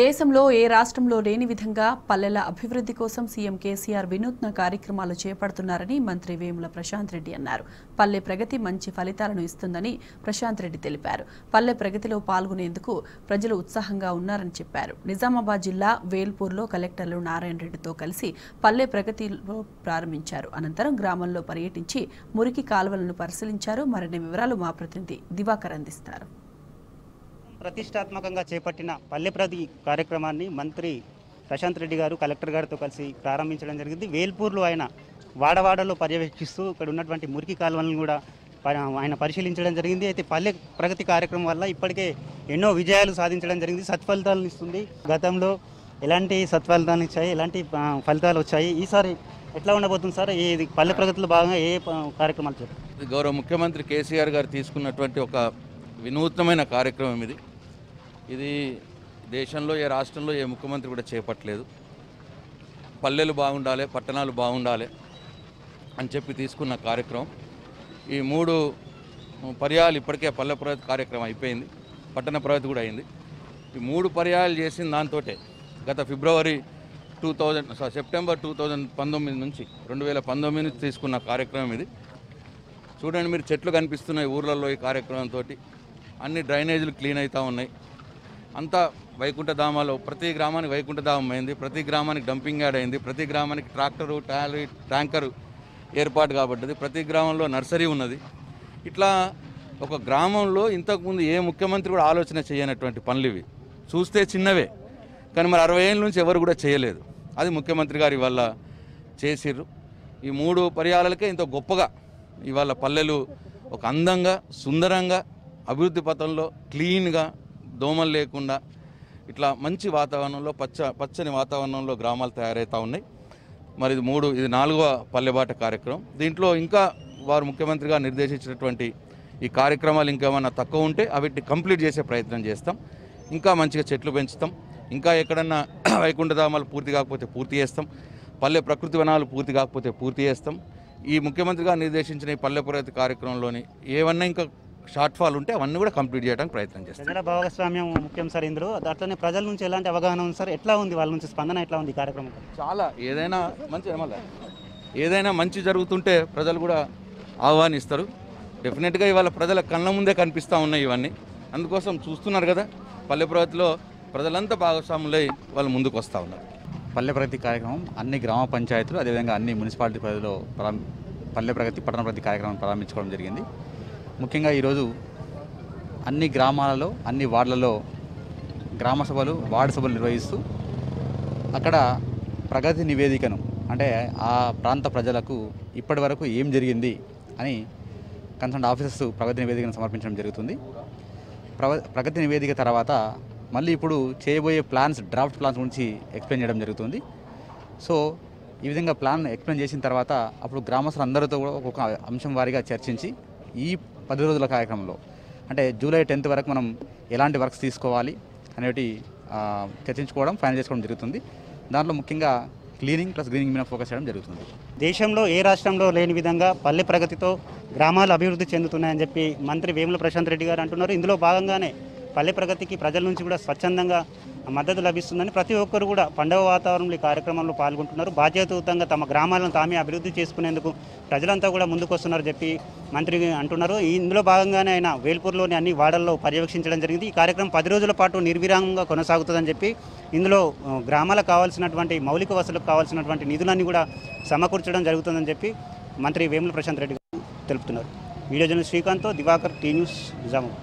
దేశంలో ఏ రాష్ట్రంలో లేని విధంగా పల్లెల అభివృద్ధి కోసం సీఎం కేసీఆర్ వినూత్న కార్యక్రమాలు చేపడుతున్నారని మంత్రి వేముల ప్రశాంత్ రెడ్డి అన్నారు. పల్లె ప్రగతి మంచి ఫలితాలను ఇస్తుందని ప్రశాంత్ రెడ్డి తెలిపారు. పల్లె ప్రగతిలో పాల్గొనేందుకు ప్రజలు ఉత్సాహంగా ఉన్నారని చెప్పారు. నిజామాబాద్ జిల్లా వేల్పూర్లో కలెక్టర్లు నారాయణ రెడ్డితో కలిసి పల్లె ప్రగతిలో ప్రారంభించారు. అనంతరం గ్రామంలో పర్యటించి మురికి కాలువలను పరిశీలించారు. మరిన్ని వివరాలు మా ప్రతినిధి దివాకర్ అందిస్తారు. ప్రతిష్టాత్మకంగా చేపట్టిన పల్లె ప్రగతి కార్యక్రమాన్ని మంత్రి ప్రశాంత్ రెడ్డి గారు కలెక్టర్ గారితో కలిసి ప్రారంభించడం జరిగింది. వేల్పూర్లో ఆయన వాడవాడలో పర్యవేక్షిస్తూ ఇక్కడ ఉన్నటువంటి మురికి కాలువలను కూడా ఆయన పరిశీలించడం జరిగింది. అయితే పల్లె ప్రగతి కార్యక్రమం వల్ల ఇప్పటికే ఎన్నో విజయాలు సాధించడం జరిగింది, సత్ఫలితాలను ఇస్తుంది. గతంలో ఎలాంటి సత్ఫలితాలు ఇచ్చాయి, ఎలాంటి ఫలితాలు వచ్చాయి, ఈసారి ఎట్లా ఉండబోతుంది సార్? ఈ పల్లె ప్రగతిలో భాగంగా ఏ కార్యక్రమాలు చేస్తారు? గౌరవ ముఖ్యమంత్రి కేసీఆర్ గారు తీసుకున్నటువంటి ఒక వినూత్నమైన కార్యక్రమం ఇది దేశంలో ఏ రాష్ట్రంలో ఏ ముఖ్యమంత్రి కూడా చేపట్టలేదు. పల్లెలు బాగుండాలి, పట్టణాలు బాగుండాలి అని చెప్పి తీసుకున్న కార్యక్రమం. ఈ 3 పర్యాలు ఇప్పటికే పల్లె ప్రగతి కార్యక్రమం అయిపోయింది, పట్టణ ప్రగతి కూడా అయింది. ఈ 3 పర్యాలు చేసిన దాంతో గత సెప్టెంబర్ 2019 నుంచి 2019 నుంచి తీసుకున్న కార్యక్రమం ఇది. చూడండి, మీరు చెట్లు కనిపిస్తున్నాయి ఊర్లలో. ఈ కార్యక్రమంతో అన్ని డ్రైనేజీలు క్లీన్ అవుతూ ఉన్నాయి. అంతా వైకుంఠధామాలో ప్రతి గ్రామానికి వైకుంఠధామం అయింది, ప్రతి గ్రామానికి డంపింగ్ యార్డ్ అయింది, ప్రతి గ్రామానికి ట్రాక్టరు ట్యాంకరు ఏర్పాటు కాబడ్డది, ప్రతి గ్రామంలో నర్సరీ ఉన్నది. ఇట్లా ఒక గ్రామంలో ఇంతకుముందు ఏ ముఖ్యమంత్రి కూడా ఆలోచన చేయనటువంటి పనులు ఇవి. చూస్తే చిన్నవే, కానీ మరి 60 ఏళ్ళ నుంచి ఎవరు కూడా చేయలేదు. అది ముఖ్యమంత్రి గారు ఇవాళ చేసిర్రు. ఈ 3 పర్యాలకే ఇంత గొప్పగా ఇవాళ పల్లెలు ఒక అందంగా, సుందరంగా, అభివృద్ధి పథంలో క్లీన్గా, దోమలు లేకుండా ఇట్లా మంచి వాతావరణంలో పచ్చని వాతావరణంలో గ్రామాలు తయారవుతూ ఉన్నాయి. మరి ఇది 4వ పల్లెబాట కార్యక్రమం. దీంట్లో ఇంకా వారు ముఖ్యమంత్రిగా నిర్దేశించినటువంటి ఈ కార్యక్రమాలు ఇంకేమైనా తక్కువ ఉంటే అవిటిని కంప్లీట్ చేసే ప్రయత్నం చేస్తాం. ఇంకా మంచిగా చెట్లు పెంచుతాం. ఇంకా ఎక్కడన్నా వైకుంఠధామాలు పూర్తి కాకపోతే పూర్తి చేస్తాం. పల్లె ప్రకృతి వనాలు పూర్తి కాకపోతే పూర్తి చేస్తాం. ఈ ముఖ్యమంత్రిగా నిర్దేశించిన ఈ పల్లె ప్రగతి కార్యక్రమంలోని ఏమన్నా ఇంకా షార్ట్ ఫాల్ ఉంటే అవన్నీ కూడా కంప్లీట్ చేయడానికి ప్రయత్నం చేస్తాం. ప్రజల భాగస్వామ్యం ముఖ్యం సార్ ఇందులో. అట్లనే ప్రజల నుంచి ఎలాంటి అవగాహన ఉంది సార్? ఎట్లా ఉంది వాళ్ళ నుంచి స్పందన, ఎట్లా ఉంది ఈ కార్యక్రమం? చాలా ఏదైనా మంచి జరుగుతుంటే ప్రజలు కూడా ఆహ్వానిస్తారు. డెఫినెట్గా ఇవాళ ప్రజల కళ్ళ ముందే కనిపిస్తూ ఉన్నాయి ఇవన్నీ. అందుకోసం చూస్తున్నారు కదా, పల్లె ప్రగతిలో ప్రజలంతా భాగస్వాములై వాళ్ళు ముందుకు వస్తూ ఉన్నారు. పల్లె ప్రగతి కార్యక్రమం అన్ని గ్రామ పంచాయతీలు, అదేవిధంగా అన్ని మున్సిపాలిటీ పరిధిలో పల్లె ప్రగతి, పట్టణ ప్రగతి కార్యక్రమం ప్రారంభించుకోవడం జరిగింది. ముఖ్యంగా ఈరోజు అన్ని గ్రామాలలో, అన్ని వార్డులలో గ్రామ సభలు, వార్డు సభలు నిర్వహిస్తూ అక్కడ ప్రగతి నివేదికను, అంటే ఆ ప్రాంత ప్రజలకు ఇప్పటి వరకు ఏం జరిగింది అని కన్సర్న్ ఆఫీసర్స్ ప్రగతి నివేదికను సమర్పించడం జరుగుతుంది. ప్రగతి నివేదిక తర్వాత మళ్ళీ ఇప్పుడు చేయబోయే డ్రాఫ్ట్ ప్లాన్స్ గురించి ఎక్స్ప్లెయిన్ చేయడం జరుగుతుంది. సో ఈ విధంగా ప్లాన్ ఎక్స్ప్లెయిన్ చేసిన తర్వాత అప్పుడు గ్రామస్తులు అందరితో కూడా ఒక్కొక్క అంశం వారీగా చర్చించి ఈ 10 రోజుల కార్యక్రమంలో, అంటే జూలై 10th వరకు మనం ఎలాంటి వర్క్స్ తీసుకోవాలి అనేవి చర్చించుకోవడం, ఫైనల్ చేసుకోవడం జరుగుతుంది. దాంట్లో ముఖ్యంగా క్లీనింగ్ ప్లస్ గ్రీనింగ్ మీద ఫోకస్ చేయడం జరుగుతుంది. దేశంలో ఏ రాష్ట్రంలో లేని విధంగా పల్లె ప్రగతితో గ్రామాలు అభివృద్ధి చెందుతున్నాయని చెప్పి మంత్రి వేముల ప్రశాంత్ రెడ్డి గారు అంటున్నారు. ఇందులో భాగంగానే పల్లె ప్రగతికి ప్రజల నుంచి కూడా స్వచ్ఛందంగా మద్దతు లభిస్తుందని, ప్రతి ఒక్కరు కూడా పండుగ వాతావరణంలో ఈ కార్యక్రమంలో పాల్గొంటున్నారు. బాధ్యతాయుతంగా తమ గ్రామాలను తామే అభివృద్ధి చేసుకునేందుకు ప్రజలంతా కూడా ముందుకు వస్తున్నారని చెప్పి మంత్రి అంటున్నారు. ఇందులో భాగంగానే ఆయన వేల్పూర్లోని అన్ని వార్డుల్లో పర్యవేక్షించడం జరిగింది. ఈ కార్యక్రమం 10 రోజుల పాటు నిర్విరామంగా కొనసాగుతుందని చెప్పి, ఇందులో గ్రామాలకు కావాల్సినటువంటి మౌలిక వసతులకు కావాల్సినటువంటి నిధులన్నీ కూడా సమకూర్చడం జరుగుతుందని చెప్పి మంత్రి వేముల ప్రశాంత్ రెడ్డి గారు తెలుపుతున్నారు. వీడియో జర్నలిస్ట్ శ్రీకాంత్తో దివాకర్, టీ న్యూస్, నిజామాబాద్.